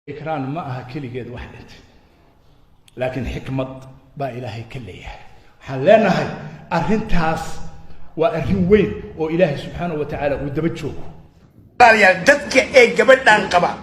إكران معها كل جد واحدة لكن حكمة با إلهي كلية حلنا هاي أرنتاس وأرن وين وإلهي سبحانه وتعالى ودبتشوك يا دتك قبل نقبا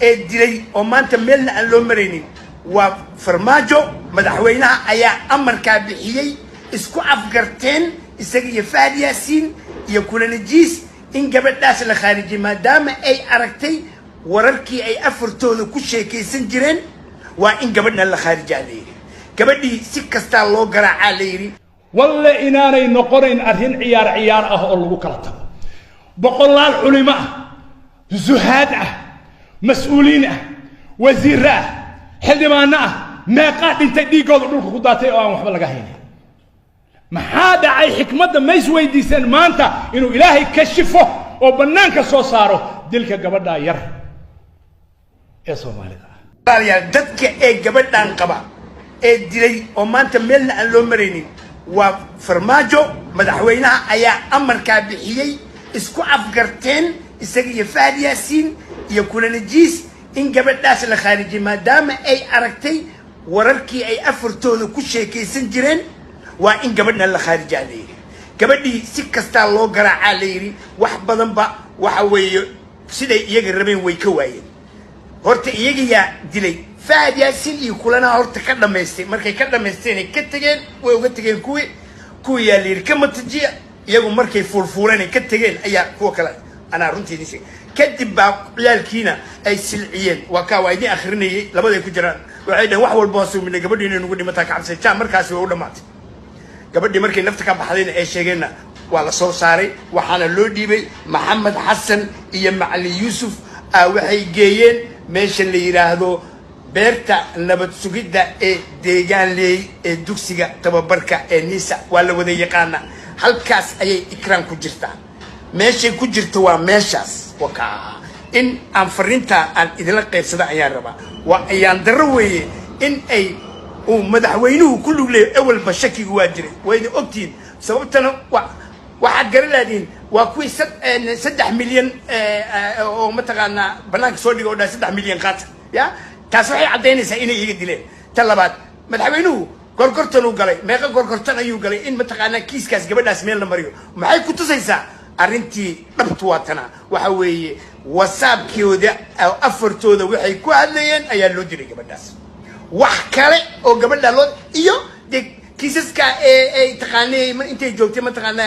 دلي وما أنت ملنا اللومريني وفرماجو مدحوينا أيا أمر كابحيي اسكو أفكرتين اسكو يفعل ياسين يكون نجيس إن قبل ناس الخارجي ما دام أي أركتي ورركي أي أفرتون كل شيء كيسن جرين وإن قبلنا الخارجي عليه قبل سكستا الله قرع عليه والله إناني نقرين أرهن عيار أهو كلطه بقول العلماء زهاد مسؤولين وزراء حلمانا ما قاعد انت ديقود دولك قداتي او waxba laga haynin maxaa dhacay xikmada ma isweydiisan maanta inuu ilaahay ka shifo oo banaanka soo saaro dilka gabadha yar ee Soomaalida ya dadka gabadhan qaba dilay oo maanta meelna aan loo mareynin waa farmaajo madaxweynaha ayaa amarka bixiyay isku afgarteen isaga iyo Fahad Yaasiin iyo kuna najiis in gabadhaas la khaariji maadaama ay aragtay wararkii ay afartooda ku sheekaysan jireen waa in gabadhan la khaariji عليه gabadhii si kasta loo garaaca leeyri wax badan ba waxa weeyo siday iyaga rabeen way ka waayeen horta iyaga yaa dilay Fahad Yaasiin iyo kulana horta ka dhameystay markay ka dhameysteen ay ka tageen way uga tageen kuwii yaa leeyri kama tajiya iyagu markay fuulfuuleen ka tageen ayaa kuwa kale ana runtii disay kadib baa ciyaalkiina ay silciyeen waa ka waaydi akhrinayay labada ku jiraan waxay dhahan wax walba soo minay gabadhii inay ugu dhimataa ka cabsay jaa markaas way u dhamaatay gabadhii markay nafta ka baxdayna ay sheegeenna waa la soo saaray waxaana loo dhiibay Maxamed Xasan iyo Macali Yuusuf waxay geeyeen meesha la yiraahdo beerta nabad sugidda ee deegaan leey ee dugsiga tababarka ee Nisa waa la wada yaqaana halkaas ayay Ikraan ku jirtaa meeshay ku jirto waa meeshaas waka in aan farinta aan idin la qaybsada ayaan rabaa waa ayaan daro weeye in ay madaxweynuhu ku lug leeyahay awal bashakigu waa jiray wayna ogtiin sababtana waxa garalaadin waa kuwii 3 milyan oo mataqaana banaanka soo dhigo oo 3 milyan qaat ya taas waxay cadeynaysaa inay iga dileen talabaad madaxweynuhu gorgortan uu galay meeqa gorgortan ayuu galay in mataqaana kiiskaas gabadhaas meel la mariyo maxay ku tusaysaa arrintii dhabtu waatana waxa weeye wasaabkooda afartooda waxay ku hadlayeen ayaa loo diray gabadhaas wax kale oo gabadha loo iyo kiisaska ay taqaanay intay joogtay mataqaana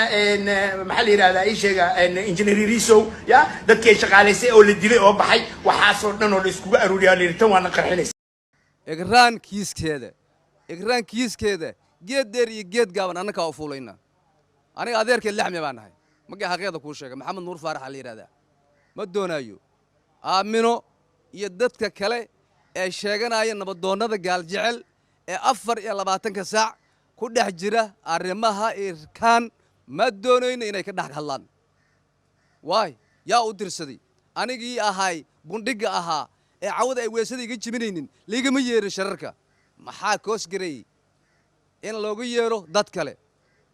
maxaa la yiraahdaa ay sheega engineer Riso ya dadkay shaqaaleysay oo la dilay oo baxay waxa soo dhan oo la isku aruuriyaa leeritan waana qarxinaysa Ikraan kiiskeeda geed dheer iyo geed gaaban annaka oo fuulayna aniga adeerkeed laxmi baan nahay maga xaqeeda ku sheegay Maxamed Nuur Faarax la yiraahdaa ma doonayo aamino iyo dadka kale ee sheeganaya nabadoonnada gaal jecel ee 24 saac ku dhex jira arrimaha Ikraan ma doonayno inay ka dhex hadlaan waay yaa u dirsaday anigii ahay bundhiga ahaa ee cawada ay weesada iga jibinaynin ligama yeerin shararka maxaa koos garay in loogu yeero dad kale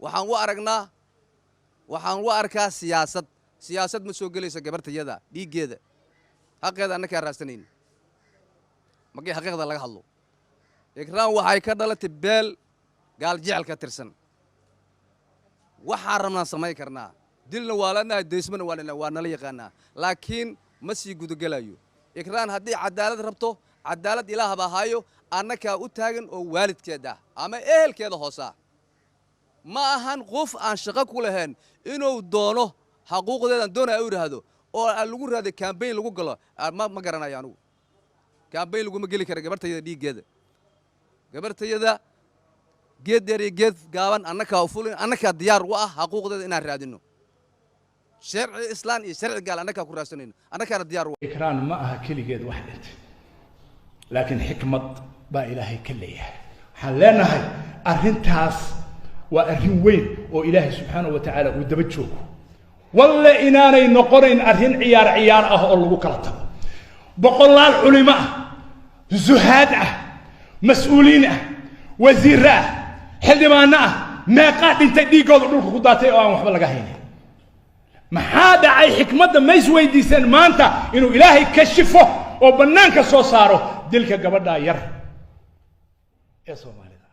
waxaan u arkaa siyaasad ma soo galaysa gabartayada dhiigeeda xaqeeda annaka raasanayn magay xaqeeda laga hadlo Ikraan waxay ka dhalatay beel gaal jecel ka tirsan waxaan rabnaa samay karnaa dilna waalana deysmana waa nala yaqaanaa laakiin ma sii gudagalayo Ikraan haddii cadaalad rabto cadaalad Ilaahay baa haayo annaka u taagan oo waalidkeeda ama ehelkeeda hoosa ma ahan qof aan shaqo ku lahayn inuu doono xaquuqdeedan doonaa u yiraahdo oo lagu raaday campaign lagu galo ma garanayo anigu campaign lagu ma gali karo gabartayada dhiigeeda gabartayada geed dheer iyo geed gaaban annaka u fulin annaka diyaar u ah xaquuqdeeda inaan raadino sharci islaan iyo sharci gaal annaka ku raadsanayno annaka diyaar u Ikraan ma aha kaligeed wax dhintay laakiin xikmad baa ilaahay ka leeyahay waxaan leenahay arrintaas waa arrin weyn oo ilaahay subxaanahu wa tacaala uu daba joogo والله إناني نقرين أرهن عيار أهو كلطه بقول العلماء زهاد مسؤولين وزراء حلمانا ما قاعد انت ديقود دولك قداتي او waxba laga haynin maxaa dhacay xikmada ma isweydiisan maanta inuu ilaahay ka shifo oo bannaanka soo saaro dilka gabadha yar ee Soomaalida